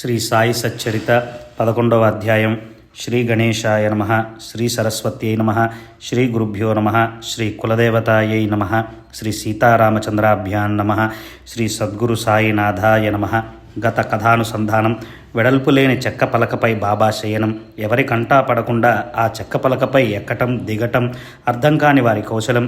శ్రీ సాయి సచ్చరిత 11వ అధ్యాయం. శ్రీ గణేశాయ నమ, శ్రీ సరస్వత్యై నమ, శ్రీ గురుభ్యో నమ, శ్రీ కులదేవతాయై నమ, శ్రీ సీతారామచంద్రాభ్యాం నమ, శ్రీ సద్గురు సాయినాథాయ నమ. గత కథానుసంధానం. వెడల్పు లేని చెక్క పలకపై బాబా శయనం. ఎవరి కంటా పడకుండా ఆ చెక్క పలకపై ఎక్కటం దిగటం అర్థం కాని వారి కౌశలం.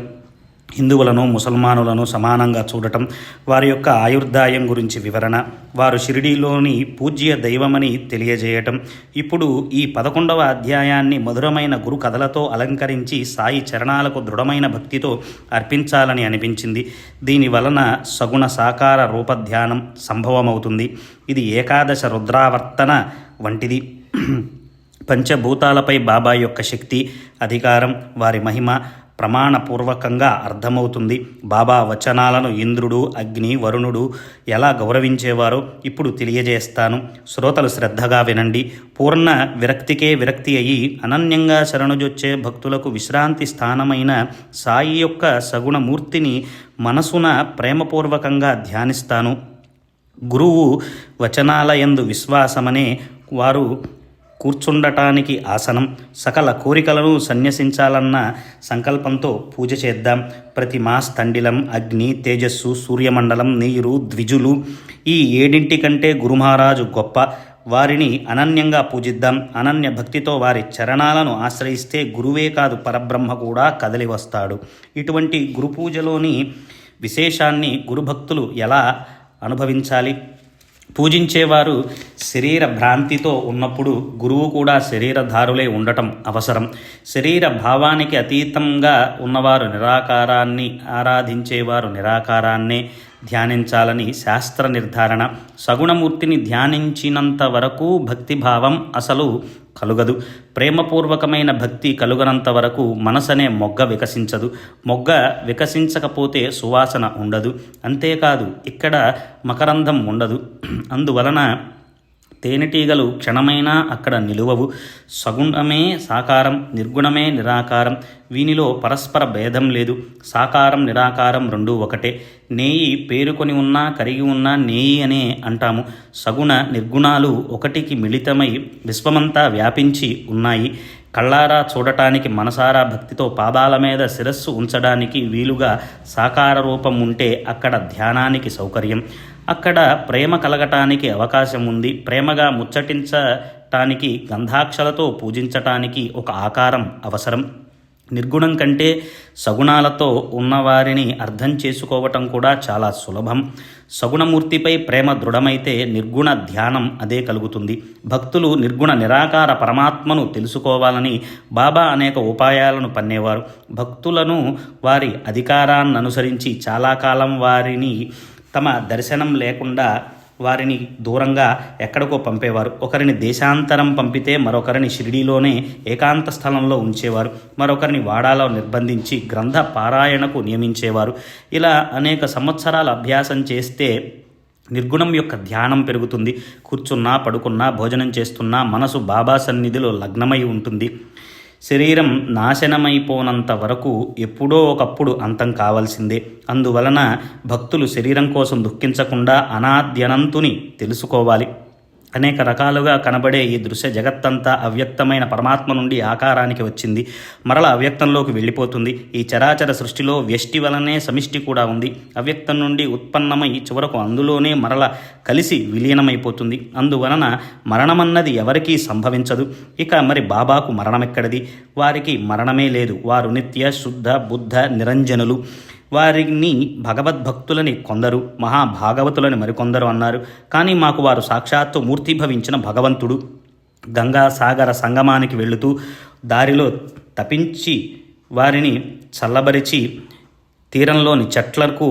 హిందువులను ముసల్మానులను సమానంగా చూడటం, వారి యొక్క ఆయుర్దాయం గురించి వివరణ, వారు షిరిడీలోని పూజ్య దైవమని తెలియజేయటం. ఇప్పుడు ఈ 11వ అధ్యాయాన్ని మధురమైన గురు కథలతో అలంకరించి సాయి చరణాలకు దృఢమైన భక్తితో అర్పించాలని అనిపించింది. దీని వలన సగుణ సాకార రూపధ్యానం సంభవమవుతుంది. ఇది ఏకాదశ రుద్రావర్తన వంటిది. పంచభూతాలపై బాబా యొక్క శక్తి, అధికారం, వారి మహిమ ప్రమాణపూర్వకంగా అర్థమవుతుంది. బాబా వచనాలను ఇంద్రుడు, అగ్ని, వరుణుడు ఎలా గౌరవించేవారో ఇప్పుడు తెలియజేస్తాను. శ్రోతలు శ్రద్ధగా వినండి. పూర్ణ విరక్తికే విరక్తి అయి అనన్యంగా శరణుజొచ్చే భక్తులకు విశ్రాంతి స్థానమైన సాయి యొక్క సగుణమూర్తిని మనసున ప్రేమపూర్వకంగా ధ్యానిస్తాను. గురువు వచనాలయందు విశ్వాసమనే వారు కూర్చుండటానికి ఆసనం. సకల కోరికలను సన్యసించాలన్న సంకల్పంతో పూజ చేద్దాం. ప్రతిమ, స్థండిలం, అగ్ని, తేజస్సు, సూర్యమండలం, నీరు, ద్విజులు ఈ 7 కంటే గురుమహారాజు గొప్ప. వారిని అనన్యంగా పూజిద్దాం. అనన్య భక్తితో వారి చరణాలను ఆశ్రయిస్తే గురువే కాదు పరబ్రహ్మ కూడా కదలి వస్తాడు. ఇటువంటి గురు పూజలోని విశేషాన్ని గురుభక్తులు ఎలా అనుభవించాలి? పూజించేవారు శరీర భ్రాంతితో ఉన్నప్పుడు గురువు కూడా శరీరధారులే ఉండటం అవసరం. శరీర భావానికి అతీతంగా ఉన్నవారు నిరాకారాన్ని ఆరాధించేవారు నిరాకారాన్నే ధ్యానించాలని శాస్త్ర నిర్ధారణ. సగుణమూర్తిని ధ్యానించినంత వరకు భక్తిభావం అసలు కలుగదు. ప్రేమపూర్వకమైన భక్తి కలుగనంత వరకు మనసనే మొగ్గ వికసించదు. మొగ్గ వికసించకపోతే సువాసన ఉండదు. అంతేకాదు ఇక్కడ మకరంధం ఉండదు. అందువలన తేనెటీగలు క్షణమైనా అక్కడ నిలువవు. సగుణమే సాకారం, నిర్గుణమే నిరాకారం. వీనిలో పరస్పర భేదం లేదు. సాకారం నిరాకారం రెండూ ఒకటే. నేయి పేరుకొని ఉన్నా కరిగి ఉన్నా నేయి అనే అంటాము. సగుణ నిర్గుణాలు ఒకటికి మిళితమై విశ్వమంతా వ్యాపించి ఉన్నాయి. కళ్ళారా చూడటానికి, మనసారా భక్తితో పాదాల మీద శిరస్సు ఉంచడానికి వీలుగా సాకార రూపం ఉంటే అక్కడ ధ్యానానికి సౌకర్యం. అక్కడ ప్రేమ కలగటానికి అవకాశం ఉంది. ప్రేమగా ముచ్చటించటానికి, గంధాక్షలతో పూజించటానికి ఒక ఆకారం అవసరం. నిర్గుణం కంటే సగుణాలతో ఉన్నవారిని అర్థం చేసుకోవటం కూడా చాలా సులభం. సగుణమూర్తిపై ప్రేమ దృఢమైతే నిర్గుణ ధ్యానం అదే కలుగుతుంది. భక్తులు నిర్గుణ నిరాకార పరమాత్మను తెలుసుకోవాలని బాబా అనేక ఉపాయాలను పన్నేవారు. భక్తులను వారి అధికారాన్ని అనుసరించి చాలా కాలం వారిని తమ దర్శనం లేకుండా వారిని దూరంగా ఎక్కడికో పంపేవారు. ఒకరిని దేశాంతరం పంపితే మరొకరిని షిరిడీలోనే ఏకాంత స్థలంలో ఉంచేవారు. మరొకరిని వాడాలో నిర్బంధించి గ్రంథ పారాయణకు నియమించేవారు. ఇలా అనేక సంవత్సరాల అభ్యాసం చేస్తే నిర్గుణం యొక్క ధ్యానం పెరుగుతుంది. కూర్చున్నా, పడుకున్నా, భోజనం చేస్తున్నా మనసు బాబా సన్నిధిలో లగ్నమై ఉంటుంది. శరీరం నాశనమైపోనంత వరకు ఎప్పుడో ఒకప్పుడు అంతం కావాల్సిందే. అందువలన భక్తులు శరీరం కోసం దుఃఖించకుండా అనాద్యనంతుని తెలుసుకోవాలి. అనేక రకాలుగా కనబడే ఈ దృశ్య జగత్తంతా అవ్యక్తమైన పరమాత్మ నుండి ఆకారానికి వచ్చింది, మరల అవ్యక్తంలోకి వెళ్ళిపోతుంది. ఈ చరాచర సృష్టిలో వ్యష్టి వలనే సమిష్టి కూడా ఉంది. అవ్యక్తం నుండి ఉత్పన్నమై చివరకు అందులోనే మరల కలిసి విలీనమైపోతుంది. అందువలన మరణమన్నది ఎవరికీ సంభవించదు. ఇక మరి బాబాకు మరణమెక్కడిది? వారికి మరణమే లేదు. వారు నిత్య శుద్ధ బుద్ధ నిరంజనులు. వారిని భగవద్భక్తులని కొందరు, మహాభాగవతులని మరికొందరు అన్నారు. కానీ మాకు వారు సాక్షాత్తు మూర్తిభవించిన భగవంతుడు. గంగా సాగర సంగమానికి వెళుతూ దారిలో తపించి వారిని చల్లబరిచి తీరంలోని చెట్లకు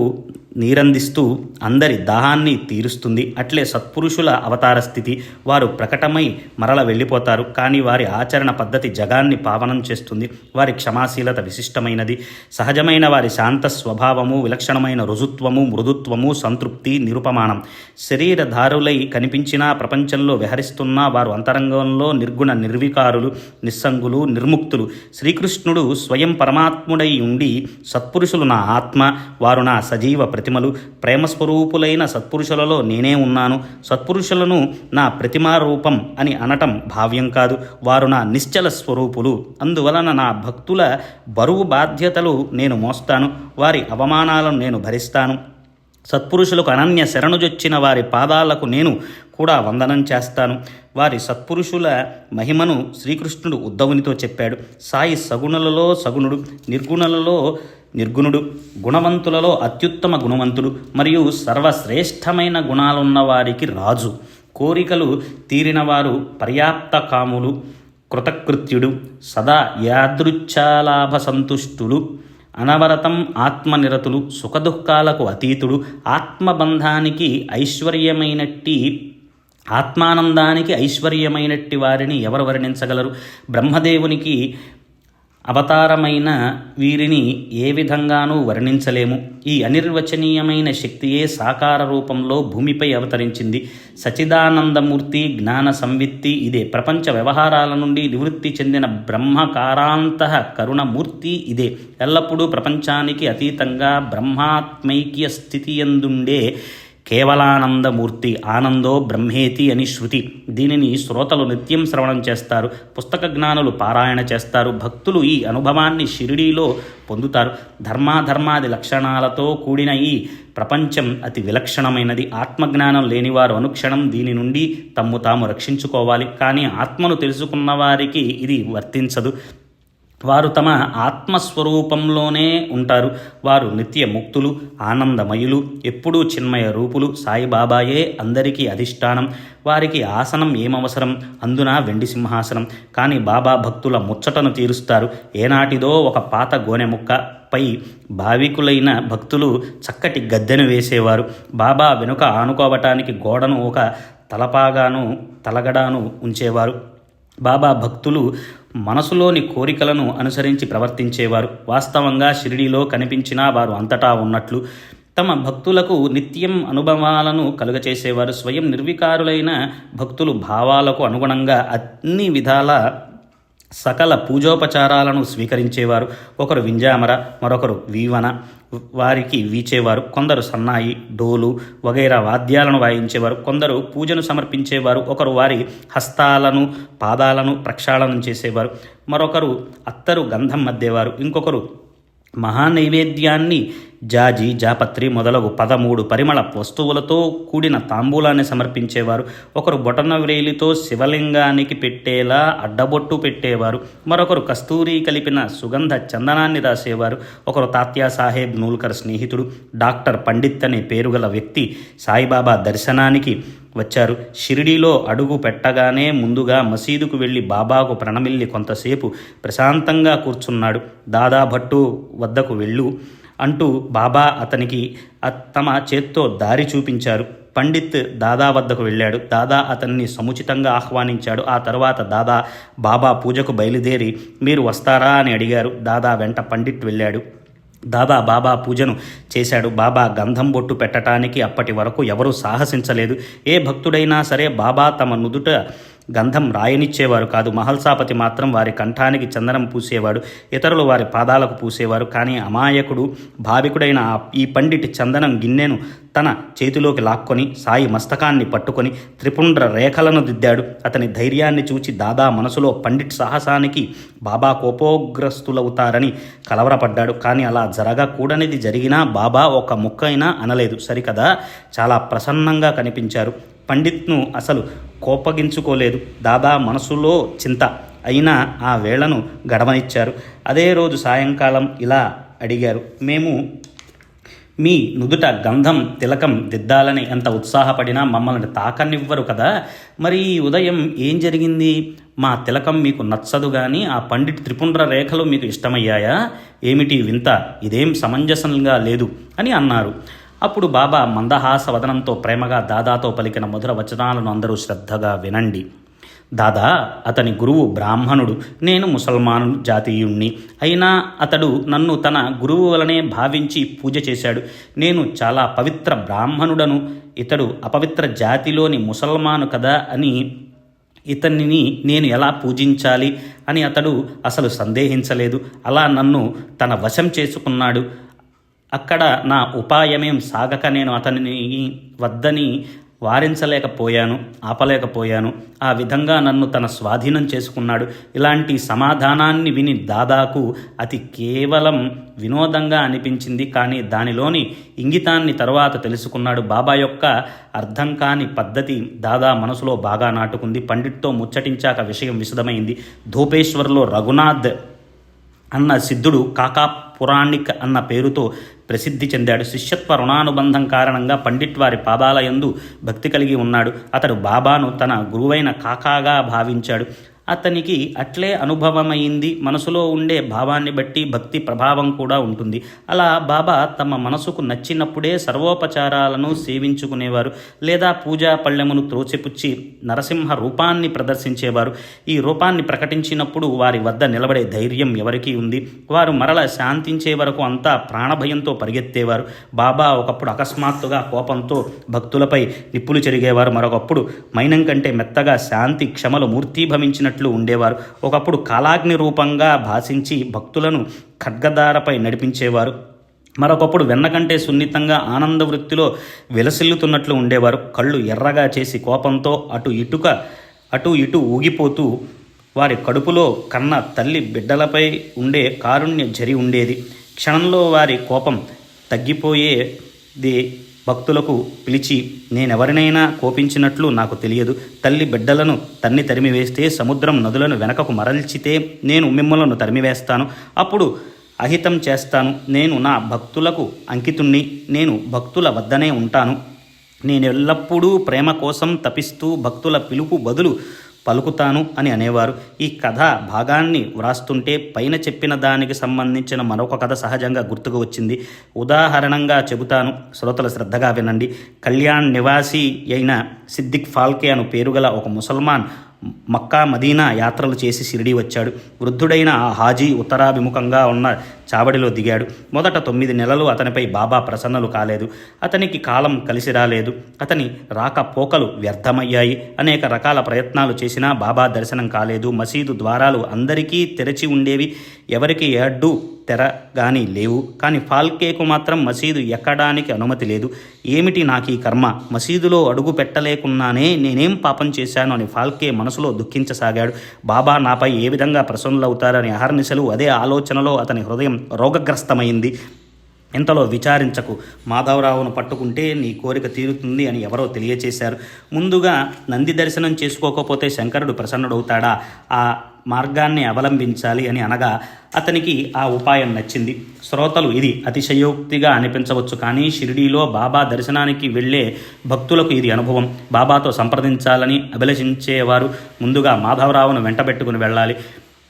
నీరందిస్తూ అందరి దాహాన్ని తీరుస్తుంది. అట్లే సత్పురుషుల అవతార స్థితి. వారు ప్రకటమై మరల వెళ్ళిపోతారు. కానీ వారి ఆచరణ పద్ధతి జగాన్ని పావనం చేస్తుంది. వారి క్షమాశీలత విశిష్టమైనది. సహజమైన వారి శాంత స్వభావము, విలక్షణమైన రుజుత్వము, మృదుత్వము, సంతృప్తి నిరుపమానం. శరీరధారులై కనిపించినా ప్రపంచంలో విహరిస్తున్నా వారు అంతరంగంలో నిర్గుణ నిర్వికారులు, నిస్సంగులు, నిర్ముక్తులు. శ్రీకృష్ణుడు స్వయం పరమాత్ముడై ఉండి సత్పురుషులు నా ఆత్మ, వారు నా సజీవ ప్రతిమలు. ప్రేమస్వరూపులైన సత్పురుషులలో నేనే ఉన్నాను. సత్పురుషులను నా ప్రతిమా రూపం అని అనటం భావ్యం కాదు. వారు నా నిశ్చల స్వరూపులు. అందువలన నా భక్తుల బరువు బాధ్యతలు నేను మోస్తాను. వారి అవమానాలను నేను భరిస్తాను. సత్పురుషులకు అనన్య శరణుజొచ్చిన వారి పాదాలకు నేను కూడా వందనం చేస్తాను. వారి సత్పురుషుల మహిమను శ్రీకృష్ణుడు ఉద్ధవునితో చెప్పాడు. సాయి సగుణులలో సగుణుడు, నిర్గుణులలో నిర్గుణుడు, గుణవంతులలో అత్యుత్తమ గుణవంతుడు, మరియు సర్వశ్రేష్టమైన గుణాలున్న వారికి రాజు. కోరికలు తీరినవారు పర్యాప్త కాములు, కృతకృత్యుడు, సదా యాదృచ్ఛాలాభ సంతుష్టులు, అనవరతం ఆత్మనిరతులు, సుఖదుఖాలకు అతీతుడు, ఆత్మబంధానికి ఐశ్వర్యమైనట్టి ఆత్మానందానికి ఐశ్వర్యమైనట్టి వారిని ఎవరు వర్ణించగలరు? బ్రహ్మదేవునికి అవతారమైన వీరిని ఏ విధంగానూ వర్ణించలేము. ఈ అనిర్వచనీయమైన శక్తియే సాకార రూపంలో భూమిపై అవతరించింది. సచిదానందమూర్తి, జ్ఞాన సంవిత్తి ఇదే. ప్రపంచ వ్యవహారాల నుండి నివృత్తి చెందిన బ్రహ్మకారాంతః కరుణమూర్తి ఇదే. ఎల్లప్పుడూ ప్రపంచానికి అతీతంగా బ్రహ్మాత్మైక్య స్థితియందుండే కేవలానందమూర్తి. ఆనందో బ్రహ్మేతి అని శృతి. దీనిని శ్రోతలు నిత్యం శ్రవణం చేస్తారు, పుస్తక జ్ఞానులు పారాయణ చేస్తారు. భక్తులు ఈ అనుభవాన్ని షిరిడీలో పొందుతారు. ధర్మాధర్మాది లక్షణాలతో కూడిన ఈ ప్రపంచం అతి విలక్షణమైనది. ఆత్మజ్ఞానం లేనివారు అనుక్షణం దీని నుండి తమ్ము తాము రక్షించుకోవాలి. కానీ ఆత్మను తెలుసుకున్న వారికి ఇది వర్తించదు. వారు తమ ఆత్మస్వరూపంలోనే ఉంటారు. వారు నిత్య ముక్తులు, ఆనందమయులు, ఎప్పుడూ చిన్మయ రూపులు. సాయిబాబాయే అందరికీ అధిష్టానం. వారికి ఆసనం ఏమవసరం? అందున వెండి సింహాసనం. కానీ బాబా భక్తుల ముచ్చటను తీరుస్తారు. ఏనాటిదో ఒక పాత గోనె ముక్క పై భావికులైన భక్తులు చక్కటి గద్దెను వేసేవారు. బాబా వెనుక ఆనుకోవటానికి గోడను ఒక తలగడాను ఉంచేవారు. బాబా భక్తులు మనసులోని కోరికలను అనుసరించి ప్రవర్తించేవారు. వాస్తవంగా షిరిడీలో కనిపించినా వారు అంతటా ఉన్నట్లు తమ భక్తులకు నిత్యం అనుభవాలను కలుగచేసేవారు. స్వయం నిర్వికారులైన భక్తులు భావాలకు అనుగుణంగా అన్ని విధాల సకల పూజోపచారాలను స్వీకరించేవారు. ఒకరు వింజామర, మరొకరు వీవన వారికి వీచేవారు. కొందరు సన్నాయి, డోలు వగైరా వాద్యాలను వాయించేవారు. కొందరు పూజను సమర్పించేవారు. ఒకరు వారి హస్తాలను పాదాలను ప్రక్షాళనం చేసేవారు. మరొకరు అత్తరు గంధం అద్దేవారు. ఇంకొకరు మహానైవేద్యాన్ని జాజి, జాపత్రి మొదలగు 13 పరిమళ వస్తువులతో కూడిన తాంబూలాన్ని సమర్పించేవారు. ఒకరు బొటన వ్రేలితో శివలింగానికి పెట్టేలా అడ్డబొట్టు పెట్టేవారు. మరొకరు కస్తూరి కలిపిన సుగంధ చందనాన్ని రాసేవారు. ఒకరు తాత్యా సాహెబ్ నూల్కర్ స్నేహితుడు డాక్టర్ పండిత్ అనే పేరుగల వ్యక్తి సాయిబాబా దర్శనానికి వచ్చారు. షిరిడీలో అడుగు పెట్టగానే ముందుగా మసీదుకు వెళ్ళి బాబాకు ప్రణమిల్లి కొంతసేపు ప్రశాంతంగా కూర్చున్నాడు. దాదా భట్టు వద్దకు వెళ్ళు అంటూ బాబా అతనికి తమ చేత్తో దారి చూపించారు. పండిత్ దాదా వద్దకు వెళ్ళాడు. దాదా అతన్ని సముచితంగా ఆహ్వానించాడు. ఆ తర్వాత దాదా బాబా పూజకు బయలుదేరి మీరు వస్తారా అని అడిగారు. దాదా వెంట పండిత్ వెళ్ళాడు. దాదా బాబా పూజను చేశాడు. బాబా గంధం బొట్టు పెట్టడానికి అప్పటి వరకు ఎవరూ సాహసించలేదు. ఏ భక్తుడైనా సరే బాబా తమ నుదుట గంధం రాయనిచ్చేవారు కాదు. మహల్సాపతి మాత్రం వారి కంఠానికి చందనం పూసేవాడు, ఇతరులు వారి పాదాలకు పూసేవారు. కానీ అమాయకుడు భావికుడైన ఈ పండిట్ చందనం గిన్నెను తన చేతిలోకి లాక్కొని సాయి మస్తకాన్ని పట్టుకొని త్రిపుండ్ర రేఖలను దిద్దాడు. అతని ధైర్యాన్ని చూచి దాదా మనసులో పండిట్ సాహసానికి బాబా కోపోగ్రస్తులవుతారని కలవరపడ్డాడు. కానీ అలా జరగకూడనిది జరిగినా బాబా ఒక ముక్కైనా అనలేదు. సరికదా, చాలా ప్రసన్నంగా కనిపించారు. పండిత్ను అసలు కోపగించుకోలేదు. దాదా మనసులో చింత అయినా ఆ వేళను గడవనిచ్చారు. అదే రోజు సాయంకాలం ఇలా అడిగారు, మేము మీ నుదుట గంధం తిలకం దిద్దాలని ఎంత ఉత్సాహపడినా మమ్మల్ని తాకనివ్వరు కదా, మరి ఈ ఉదయం ఏం జరిగింది? మా తిలకం మీకు నచ్చదు కానీ ఆ పండిట్ త్రిపుండ్ర రేఖలు మీకు ఇష్టమయ్యాయా? ఏమిటి వింత, ఇదేం సమంజసంగా లేదు అని అన్నారు. అప్పుడు బాబా మందహాస వదనంతో ప్రేమగా దాదాతో పలికిన మధుర వచనాలను అందరూ శ్రద్ధగా వినండి. దాదా, అతని గురువు బ్రాహ్మణుడు, నేను ముసల్మాను జాతీయుణ్ణి. అయినా అతడు నన్ను తన గురువు వలనే భావించి పూజ చేశాడు. నేను చాలా పవిత్ర బ్రాహ్మణుడను, ఇతడు అపవిత్ర జాతిలోని ముసల్మాను కదా అని ఇతనిని నేను ఎలా పూజించాలి అని అతడు అసలు సందేహించలేదు. అలా నన్ను తన వశం చేసుకున్నాడు. అక్కడ నా ఉపాయమేం సాగక నేను అతనిని వద్దని వారించలేకపోయాను, ఆపలేకపోయాను. ఆ విధంగా నన్ను తన స్వాధీనం చేసుకున్నాడు. ఇలాంటి సమాధానాన్ని విని దాదాకు అతి కేవలం వినోదంగా అనిపించింది. కానీ దానిలోని ఇంగితాన్ని తరువాత తెలుసుకున్నాడు. బాబా యొక్క అర్థం కాని పద్ధతి దాదా మనసులో బాగా నాటుకుంది. పండిట్తో ముచ్చటించాక విషయం విశదమైంది. ధూపేశ్వర్లో రఘునాథ్ అన్న సిద్ధుడు కాకా పురాణిక్ అన్న పేరుతో ప్రసిద్ధి చెందాడు. శిష్యత్వ రుణానుబంధం కారణంగా పండిట్ వారి పాదాలయందు భక్తి కలిగి ఉన్నాడు. అతడు బాబాను తన గురువైన కాకాగా భావించాడు. అతనికి అట్లే అనుభవమైంది. మనసులో ఉండే భావాన్ని బట్టి భక్తి ప్రభావం కూడా ఉంటుంది. అలా బాబా తమ మనసుకు నచ్చినప్పుడే సర్వోపచారాలను సేవించుకునేవారు, లేదా పూజా పళ్ళెమును త్రోచిపుచ్చి నరసింహ రూపాన్ని ప్రదర్శించేవారు. ఈ రూపాన్ని ప్రకటించినప్పుడు వారి వద్ద నిలబడే ధైర్యం ఎవరికీ ఉంది. వారు మరల శాంతించే వరకు అంతా ప్రాణభయంతో పరిగెత్తేవారు. బాబా ఒకప్పుడు అకస్మాత్తుగా కోపంతో భక్తులపై నిప్పులు చెరిగేవారు. మరొకప్పుడు మైనం కంటే మెత్తగా శాంతి క్షమలు మూర్తీభవించిన ఉండేవారు. ఒకప్పుడు కాలాగ్ని రూపంగా భాషించి భక్తులను ఖడ్గదారపై నడిపించేవారు. మరొకప్పుడు వెన్నకంటే సున్నితంగా ఆనంద వృత్తిలో విలసిల్లుతున్నట్లు ఉండేవారు. కళ్ళు ఎర్రగా చేసి కోపంతో అటు ఇటు ఊగిపోతూ వారి కడుపులో కన్న తల్లి బిడ్డలపై ఉండే కారుణ్య జరి ఉండేది. క్షణంలో వారి కోపం తగ్గిపోయేది. భక్తులకు పిలిచి, నేనెవరినైనా కోపించినట్లు నాకు తెలియదు. తల్లి బిడ్డలను తరిమివేస్తే, సముద్రం నదులను వెనకకు మరల్చితే నేను మిమ్మలను తరిమివేస్తాను. అప్పుడు అహితం చేస్తాను. నేను నా భక్తులకు అంకితుణ్ణి. నేను భక్తుల వద్దనే ఉంటాను. నేనెల్లప్పుడూ ప్రేమ కోసం తపిస్తూ భక్తుల పిలుపు బదులు పలుకుతాను అని అనేవారు. ఈ కథ భాగాన్ని వ్రాస్తుంటే పైన చెప్పిన దానికి సంబంధించిన మరొక కథ సహజంగా గుర్తుకు వచ్చింది. ఉదాహరణంగా చెబుతాను, శ్రోతలు శ్రద్ధగా వినండి. కళ్యాణ్ నివాసి అయిన సిద్దిక్ ఫాల్కే అను పేరుగల ఒక ముసల్మాన్ మక్కా మదీనా యాత్రలు చేసి షిరిడీ వచ్చాడు. వృద్ధుడైన ఆ హాజీ ఉత్తరాభిముఖంగా ఉన్న చావడిలో దిగాడు. మొదట 9 నెలలు అతనిపై బాబా ప్రసన్నలు కాలేదు. అతనికి కాలం కలిసి రాలేదు. అతని రాకపోకలు వ్యర్థమయ్యాయి. అనేక రకాల ప్రయత్నాలు చేసినా బాబా దర్శనం కాలేదు. మసీదు ద్వారాలు అందరికీ తెరచి ఉండేవి, ఎవరికి అడ్డు తెర కానీ లేవు. కానీ ఫాల్కేకు మాత్రం మసీదు ఎక్కడానికి అనుమతి లేదు. ఏమిటి నాకు ఈ కర్మ? మసీదులో అడుగు పెట్టలేకున్నానే, నేనేం పాపం చేశాను అని ఫాల్కే మనసులో దుఃఖించసాగాడు. బాబా నాపై ఏ విధంగా ప్రసన్నులవుతారని అహర్నిశలు అదే ఆలోచనలో అతని హృదయం రోగగ్రస్తమైంది. ఇంతలో విచారించకు, మాధవరావును పట్టుకుంటే నీ కోరిక తీరుతుంది అని ఎవరో తెలియచేశారు. ముందుగా నంది దర్శనం చేసుకోకపోతే శంకరుడు ప్రసన్నుడవుతాడా? ఆ మార్గాన్ని అవలంబించాలి అని అనగా అతనికి ఆ ఉపాయం నచ్చింది. శ్రోతలు ఇది అతిశయోక్తిగా అనిపించవచ్చు, కానీ షిరిడీలో బాబా దర్శనానికి వెళ్ళే భక్తులకు ఇది అనుభవం. బాబాతో సంప్రదించాలని అభిలషించేవారు ముందుగా మాధవరావును వెంటబెట్టుకుని వెళ్ళాలి.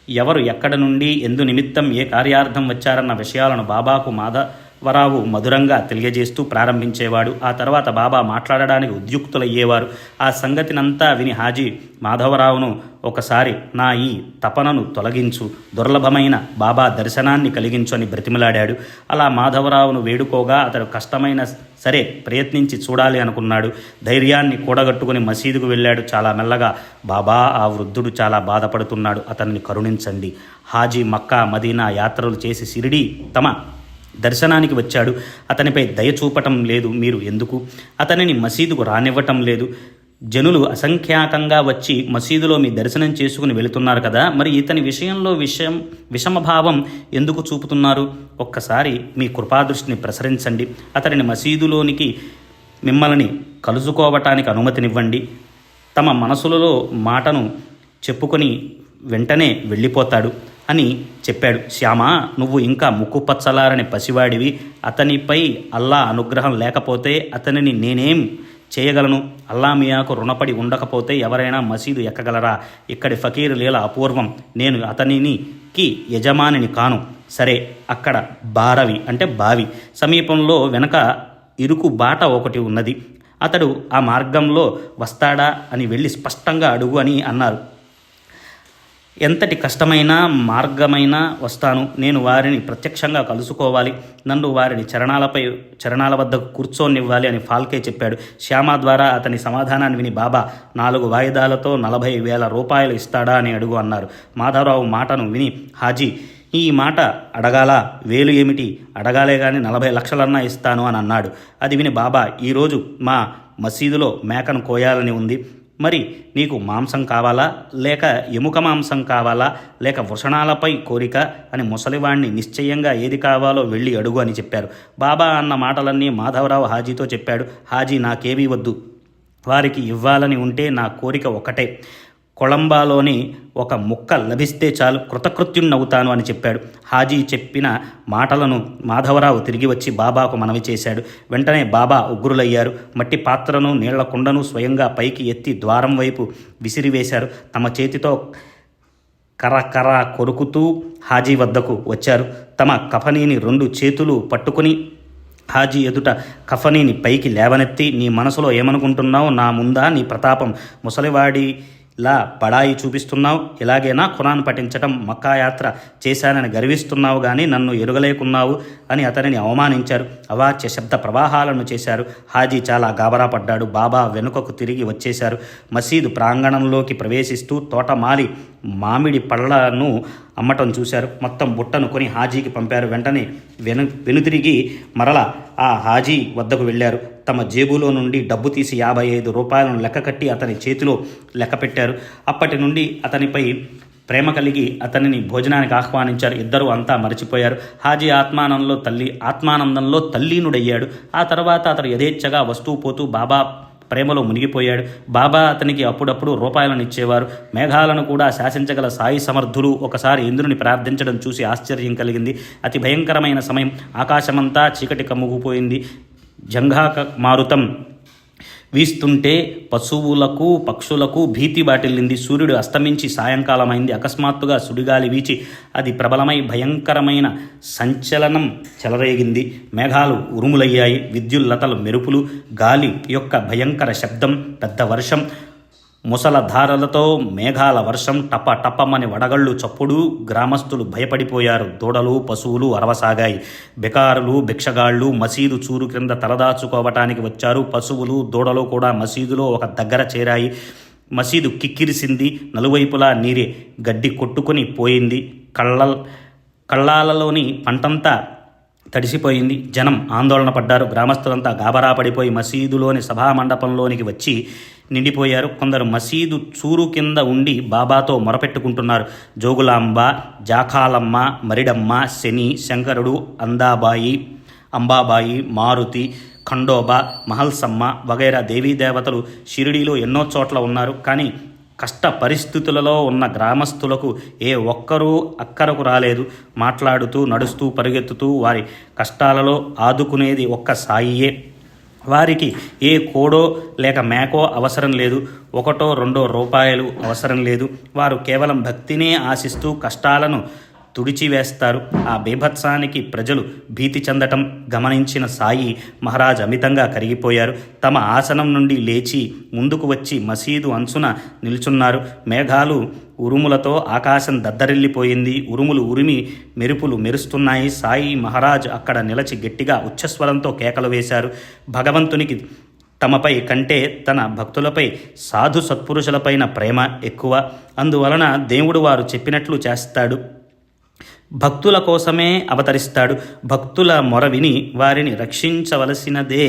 ఎవరు ఎక్కడ నుండి ఎందు నిమిత్తం ఏ కార్యార్థం వచ్చారన్న విషయాలను బాబాకు మాధవరావు మధురంగా తెలియజేస్తూ ప్రారంభించేవాడు. ఆ తర్వాత బాబా మాట్లాడడానికి ఉద్యుక్తులయ్యేవారు. ఆ సంగతినంతా విని హాజీ మాధవరావును ఒకసారి నా ఈ తపనను తొలగించు, దుర్లభమైన బాబా దర్శనాన్ని కలిగించు అని బ్రతిమలాడాడు. అలా మాధవరావును వేడుకోగా అతడు కష్టమైన సరే ప్రయత్నించి చూడాలి అనుకున్నాడు. ధైర్యాన్ని కూడగట్టుకుని మసీదుకు వెళ్ళాడు. చాలా మెల్లగా, బాబా, ఆ వృద్ధుడు చాలా బాధపడుతున్నాడు, అతన్ని కరుణించండి. హాజీ మక్కా మదీనా యాత్రలు చేసి షిరిడీ తమ దర్శనానికి వచ్చాడు. అతనిపై దయ చూపటం లేదు మీరు ఎందుకు? అతనిని మసీదుకు రానివ్వటం లేదు. జనులు అసంఖ్యాకంగా వచ్చి మసీదులో మీ దర్శనం చేసుకుని వెళుతున్నారు కదా, మరి ఇతని విషయంలో విషమభావం ఎందుకు చూపుతున్నారు? ఒక్కసారి మీ కృపాదృష్టిని ప్రసరించండి. అతడిని మసీదులోనికి మిమ్మల్ని కలుసుకోవటానికి అనుమతినివ్వండి. తమ మనసులలో మాటను చెప్పుకొని వెంటనే వెళ్ళిపోతాడు అని చెప్పాడు. శ్యామా, నువ్వు ఇంకా ముక్కు పచ్చలారని పసివాడివి. అతనిపై అల్లా అనుగ్రహం లేకపోతే అతనిని నేనేం చేయగలను? అల్లా మియాకు రుణపడి ఉండకపోతే ఎవరైనా మసీదు ఎక్కగలరా? ఇక్కడి ఫకీరు లీల అపూర్వం. నేను అతనికి యజమానిని కాను. సరే, అక్కడ బారవి అంటే బావి సమీపంలో వెనక ఇరుకు బాట ఒకటి ఉన్నది. అతడు ఆ మార్గంలో వస్తాడా అని వెళ్ళి స్పష్టంగా అడుగు అని అన్నారు. ఎంతటి కష్టమైన మార్గమైనా వస్తాను. నేను వారిని ప్రత్యక్షంగా కలుసుకోవాలి. నన్ను వారిని చరణాల వద్ద కూర్చోనివ్వాలి అని ఫాల్కే చెప్పాడు. శ్యామ ద్వారా అతని సమాధానాన్ని విని బాబా 4 వాయిదాలతో 40,000 రూపాయలు ఇస్తాడా అని అడుగు అన్నారు. మాధవరావు మాటను విని హాజీ ఈ మాట అడగాల, వేలు ఏమిటి అడగాలే కానీ 40 లక్షలన్నా ఇస్తాను అని అన్నాడు. అది విని బాబా, ఈరోజు మా మసీదులో మేకను కోయాలని ఉంది, మరి నీకు మాంసం కావాలా, లేక ఎముక మాంసం కావాలా, లేక వృషణాలపై కోరిక అని ముసలివాణ్ణి నిశ్చయంగా ఏది కావాలో వెళ్ళి అడుగు అని చెప్పారు. బాబా అన్న మాటలన్నీ మాధవరావు హాజీతో చెప్పాడు. హాజీ, నాకేమీ వద్దు, వారికి ఇవ్వాలని ఉంటే నా కోరిక ఒకటే, కొలంబాలోని ఒక ముక్క లభిస్తే చాలు, కృతకృత్యుణ్ణవుతాను అని చెప్పాడు. హాజీ చెప్పిన మాటలను మాధవరావు తిరిగి వచ్చి బాబాకు మనవి చేశాడు. వెంటనే బాబా ఉగ్రులయ్యారు. మట్టి పాత్రను, నీళ్ల కుండను స్వయంగా పైకి ఎత్తి ద్వారం వైపు విసిరివేశారు. తమ చేతితో కర్ర కొరుకుతూ హాజీ వద్దకు వచ్చారు. తమ కఫనీని 2 చేతులు పట్టుకుని హాజీ ఎదుట కఫనీని పైకి లేవనెత్తి, నీ మనసులో ఏమనుకుంటున్నావు? నా ముందా నీ ప్రతాపం? ముసలివాడిలా బడాయి చూపిస్తున్నావు? ఇలాగేనా ఖురాన్ పఠించటం, మక్కా యాత్ర చేశానని గర్విస్తున్నావు కానీ నన్ను ఎరుగలేకున్నావు అని అతనిని అవమానించారు. అవాచ్య శబ్ద ప్రవాహాలను చేశారు. హాజీ చాలా గాబరా పడ్డాడు. బాబా వెనుకకు తిరిగి వచ్చేశారు. మసీదు ప్రాంగణంలోకి ప్రవేశిస్తూ తోటమాలి మామిడి పళ్ళను అమ్మటం చూశారు. మొత్తం బుట్టను కొని హాజీకి పంపారు. వెంటనే వెనుతిరిగి మరల ఆ హాజీ వద్దకు వెళ్ళారు. తమ జేబులో నుండి డబ్బు తీసి 55 రూపాయలను లెక్క కట్టి అతని చేతిలో లెక్క పెట్టారు. అప్పటి నుండి అతనిపై ప్రేమ కలిగి అతనిని భోజనానికి ఆహ్వానించారు. ఇద్దరూ అంతా మరచిపోయారు. హాజీ ఆత్మానందంలో తల్లీనుడయ్యాడు. ఆ తర్వాత అతడు యథేచ్ఛగా వస్తూ పోతూ బాబా ప్రేమలో మునిగిపోయాడు. బాబా అతనికి అప్పుడప్పుడు రూపాయలను ఇచ్చేవారు. మేఘాలను కూడా శాసించగల సాయి సమర్థులు ఒకసారి ఇంద్రుని ప్రార్థించడం చూసి ఆశ్చర్యం కలిగింది. అతి భయంకరమైన సమయం. ఆకాశమంతా చీకటి కమ్ముకుపోయింది. జంఘాక మారుతం వీస్తుంటే పశువులకు పక్షులకు భీతి బాటిల్లింది. సూర్యుడు అస్తమించి సాయంకాలమైంది. అకస్మాత్తుగా సుడిగాలి వీచి అది ప్రబలమై భయంకరమైన సంచలనం చెలరేగింది. మేఘాలు ఉరుములయ్యాయి. విద్యుల్లతలు మెరుపులు, గాలి యొక్క భయంకర శబ్దం, పెద్ద వర్షం, ముసలధారలతో మేఘాల వర్షం, టప టపమని వడగళ్ళు చప్పుడు. గ్రామస్తులు భయపడిపోయారు. దూడలు పశువులు అరవసాగాయి. బికారులు భిక్షగాళ్ళు మసీదు చూరు క్రింద తలదాచుకోవటానికి వచ్చారు. పశువులు దూడలు కూడా మసీదులో ఒక దగ్గర చేరాయి. మసీదు కిక్కిరిసింది. నలువైపులా నీరే. గడ్డి కొట్టుకొని పోయింది. కళ్ళాలలోని పంటంతా తడిసిపోయింది. జనం ఆందోళన పడ్డారు. గ్రామస్తులంతా గాబరా పడిపోయి మసీదులోని సభామండపంలోనికి వచ్చి నిండిపోయారు. కొందరు మసీదు చూరు కింద ఉండి బాబాతో మొరపెట్టుకుంటున్నారు. జోగులాంబ, జాఖాలమ్మ, మరిడమ్మ, శని, శంకరుడు, అంబాబాయి, మారుతి, ఖండోబా, మహల్సమ్మ వగైరా దేవీదేవతలు షిరిడీలో ఎన్నో చోట్ల ఉన్నారు. కానీ కష్ట పరిస్థితులలో ఉన్న గ్రామస్తులకు ఏ ఒక్కరూ అక్కరకు రాలేదు. మాట్లాడుతూ, నడుస్తూ, పరుగెత్తుతూ వారి కష్టాలలో ఆదుకునేది ఒక్క సాయియే. వారికి ఏ కోడో లేక మేకో అవసరం లేదు. 1 2 రూపాయలు అవసరం లేదు. వారు కేవలం భక్తినే ఆశిస్తూ కష్టాలను తుడిచివేస్తారు. ఆ బీభత్సానికి ప్రజలు భీతి చెందటం గమనించిన సాయి మహారాజ్ అమితంగా కరిగిపోయారు. తమ ఆసనం నుండి లేచి ముందుకు వచ్చి మసీదు అంచున నిల్చున్నారు. మేఘాలు ఉరుములతో ఆకాశం దద్దరిల్లిపోయింది. ఉరుములు ఉరిమి మెరుపులు మెరుస్తున్నాయి. సాయి మహారాజ్ అక్కడ నిలచి గట్టిగా ఉచ్చస్వరంతో కేకలు వేశారు. భగవంతునికి తమపై కంటే తన భక్తులపై, సాధు సత్పురుషులపైన ప్రేమ ఎక్కువ. అందువలన దేవుడు వారు చెప్పినట్లు చేస్తాడు. భక్తుల కోసమే అవతరిస్తాడు. భక్తుల మొర విని వారిని రక్షించవలసినదే.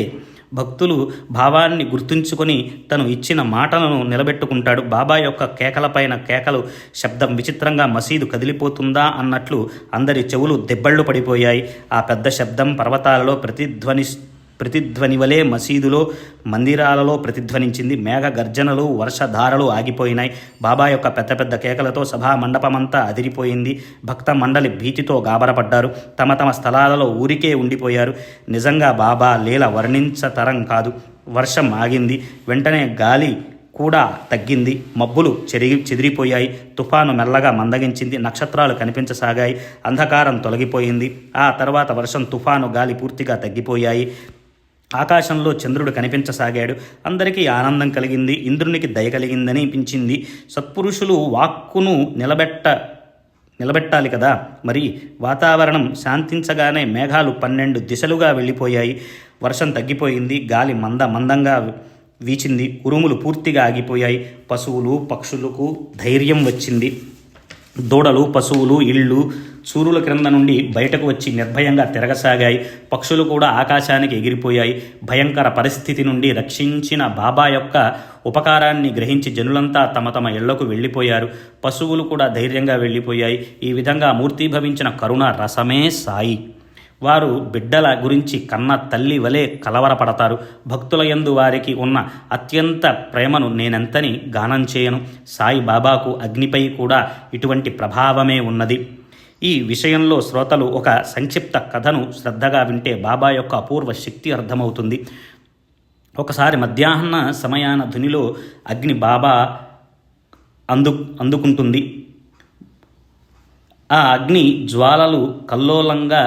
భక్తులు భావాన్ని గుర్తుంచుకొని తను ఇచ్చిన మాటలను నిలబెట్టుకుంటాడు. బాబా యొక్క కేకలపైన కేకలు. శబ్దం విచిత్రంగా మసీదు కదిలిపోతుందా అన్నట్లు అందరి చెవులు దెబ్బళ్ళు పడిపోయాయి. ఆ పెద్ద శబ్దం పర్వతాలలో ప్రతిధ్వని వలె మసీదులో, మందిరాలలో ప్రతిధ్వనించింది. మేఘ గర్జనలు, వర్షధారలు ఆగిపోయినాయి. బాబా యొక్క పెద్ద పెద్ద కేకలతో సభా మండపమంతా అదిరిపోయింది. భక్త మండలి భీతితో గాబరపడ్డారు. తమ తమ స్థలాలలో ఊరికే ఉండిపోయారు. నిజంగా బాబా లీల వర్ణించతరం కాదు. వర్షం ఆగింది. వెంటనే గాలి కూడా తగ్గింది. మబ్బులు చెదిరిపోయాయి. తుఫాను మెల్లగా మందగించింది. నక్షత్రాలు కనిపించసాగాయి. అంధకారం తొలగిపోయింది. ఆ తర్వాత వర్షం, తుఫాను, గాలి పూర్తిగా తగ్గిపోయాయి. ఆకాశంలో చంద్రుడు కనిపించసాగాడు. అందరికీ ఆనందం కలిగింది. ఇంద్రునికి దయ కలిగిందని అనిపించింది. సత్పురుషులు వాక్కును నిలబెట్టాలి కదా. మరి వాతావరణం శాంతించగానే మేఘాలు 12 దిశలుగా వెళ్ళిపోయాయి. వర్షం తగ్గిపోయింది. గాలి మందంగా వీచింది. ఉరుములు పూర్తిగా ఆగిపోయాయి. పశువులు పక్షులకు ధైర్యం వచ్చింది. దూడలు, పశువులు, ఇళ్ళు సూర్యుల క్రింద నుండి బయటకు వచ్చి నిర్భయంగా తిరగసాగాయి. పక్షులు కూడా ఆకాశానికి ఎగిరిపోయాయి. భయంకర పరిస్థితి నుండి రక్షించిన బాబా యొక్క ఉపకారాన్ని గ్రహించి జనులంతా తమ తమ ఇళ్లకు వెళ్ళిపోయారు. పశువులు కూడా ధైర్యంగా వెళ్ళిపోయాయి. ఈ విధంగా మూర్తీభవించిన కరుణ రసమే సాయి. వారు బిడ్డల గురించి కన్న తల్లి వలె కలవరపడతారు. భక్తుల యందు వారికి ఉన్న అత్యంత ప్రేమను నేనెంతని గానం చేయను. సాయి బాబాకు అగ్నిపై కూడా ఇటువంటి ప్రభావమే ఉన్నది. ఈ విషయంలో శ్రోతలు ఒక సంక్షిప్త కథను శ్రద్ధగా వింటే బాబా యొక్క అపూర్వ శక్తి అర్థమవుతుంది. ఒకసారి మధ్యాహ్న సమయాన ధునిలో అగ్ని బాబా అందుకుంటుంది. ఆ అగ్ని జ్వాలలు కల్లోలంగా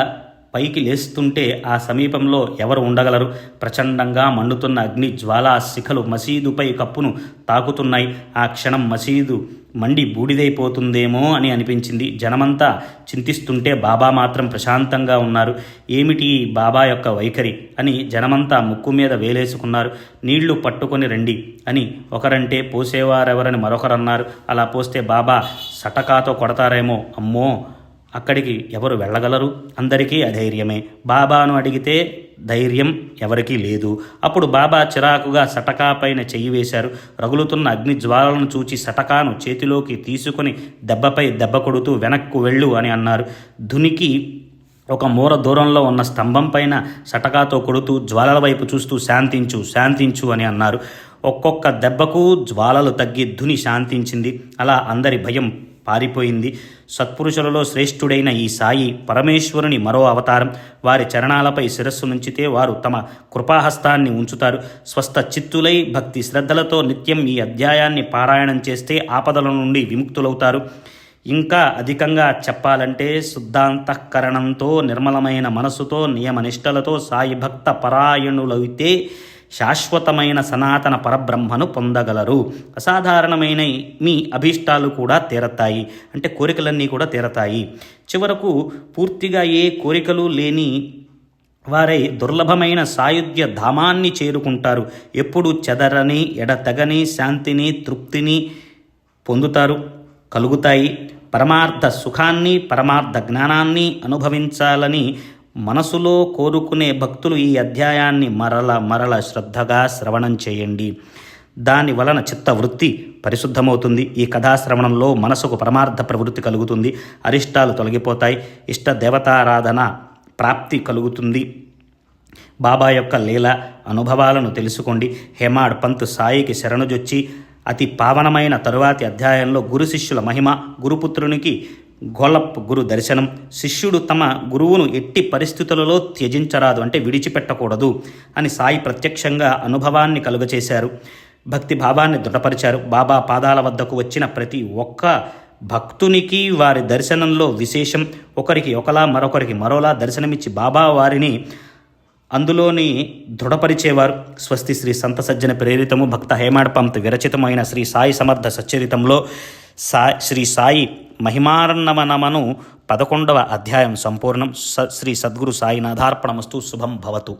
పైకి లేస్తుంటే ఆ సమీపంలో ఎవరు ఉండగలరు? ప్రచండంగా మండుతున్న అగ్ని జ్వాలా శిఖలు మసీదుపై కప్పును తాకుతున్నాయి. ఆ క్షణం మసీదు మండి బూడిదైపోతుందేమో అని అనిపించింది. జనమంతా చింతిస్తుంటే బాబా మాత్రం ప్రశాంతంగా ఉన్నారు. ఏమిటి బాబా యొక్క వైఖరి అని జనమంతా ముక్కు మీద వేలేసుకున్నారు. నీళ్లు పట్టుకొని రండి అని ఒకరంటే పోసేవారెవరని మరొకరన్నారు. అలా పోస్తే బాబా సటకాతో కొడతారేమో. అమ్మో, అక్కడికి ఎవరు వెళ్ళగలరు? అందరికీ అధైర్యమే. బాబాను అడిగితే ధైర్యం ఎవరికీ లేదు. అప్పుడు బాబా చిరాకుగా సటకా పైన చెయ్యి వేశారు. రగులుతున్న అగ్ని జ్వాలను చూచి సటకాను చేతిలోకి తీసుకుని దెబ్బపై దెబ్బ కొడుతూ వెనక్కు వెళ్ళు అని అన్నారు. ధునికి ఒక మూర దూరంలో ఉన్న స్తంభం పైన సటకాతో కొడుతూ జ్వాలల వైపు చూస్తూ శాంతించు, శాంతించు అని అన్నారు. ఒక్కొక్క దెబ్బకు జ్వాలలు తగ్గి ధుని శాంతించింది. అలా అందరి భయం పారిపోయింది. సత్పురుషులలో శ్రేష్ఠుడైన ఈ సాయి పరమేశ్వరుని మరో అవతారం. వారి చరణాలపై శిరస్సు నుంచితే వారు తమ కృపాహస్తాన్ని ఉంచుతారు. స్వస్థ చిత్తులై భక్తి శ్రద్ధలతో నిత్యం ఈ అధ్యాయాన్ని పారాయణం చేస్తే ఆపదల నుండి విముక్తులవుతారు. ఇంకా అధికంగా చెప్పాలంటే శుద్ధాంతఃకరణంతో, నిర్మలమైన మనసుతో, నియమనిష్టలతో సాయి భక్త పరాయణులైతే శాశ్వతమైన సనాతన పరబ్రహ్మను పొందగలరు. అసాధారణమైన మీ అభీష్టాలు కూడా తీరతాయి. అంటే కోరికలన్నీ కూడా తీరతాయి. చివరకు పూర్తిగా ఏ కోరికలు లేని వారై దుర్లభమైన సాయుధ్య ధామాన్ని చేరుకుంటారు. ఎప్పుడు చెదరని ఎడతెగని శాంతిని, తృప్తిని పొందుతారు, కలుగుతాయి. పరమార్థ సుఖాన్ని, పరమార్థ జ్ఞానాన్ని అనుభవించాలని మనసులో కోరుకునే భక్తులు ఈ అధ్యాయాన్ని మరల శ్రద్ధగా శ్రవణం చేయండి. దాని వలన చిత్తవృత్తి పరిశుద్ధమవుతుంది. ఈ కథాశ్రవణంలో మనసుకు పరమార్థ ప్రవృత్తి కలుగుతుంది. అరిష్టాలు తొలగిపోతాయి. ఇష్ట దేవతారాధన ప్రాప్తి కలుగుతుంది. బాబా యొక్క లీల అనుభవాలను తెలుసుకోండి. హేమాడ్ పంత్ సాయికి శరణుజొచ్చి అతి పావనమైన తరువాతి అధ్యాయంలో గురు శిష్యుల మహిమ, గురుపుత్రునికి గోలప్ గురు దర్శనం, శిష్యుడు తమ గురువును ఎట్టి పరిస్థితులలో త్యజించరాదు, అంటే విడిచిపెట్టకూడదు అని సాయి ప్రత్యక్షంగా అనుభవాన్ని కలుగచేశారు. భక్తి భావాన్ని దృఢపరిచారు. బాబా పాదాల వద్దకు వచ్చిన ప్రతి ఒక్క భక్తునికి వారి దర్శనంలో విశేషం. ఒకరికి ఒకలా, మరొకరికి మరోలా దర్శనమిచ్చి బాబా వారిని అందులోని దృఢపరిచేవారు. స్వస్తి శ్రీ సంత సజ్జన ప్రేరితము భక్త హేమాడ్ పంత్ విరచితమైన శ్రీ సాయి సమర్థ సచ్చరితంలో శ్రీ సాయి మహిమార్ణవనమను 11వ అధ్యాయం సంపూర్ణం. శ్రీ సద్గురు సాయినాథార్పణమస్తు. శుభం భవతు.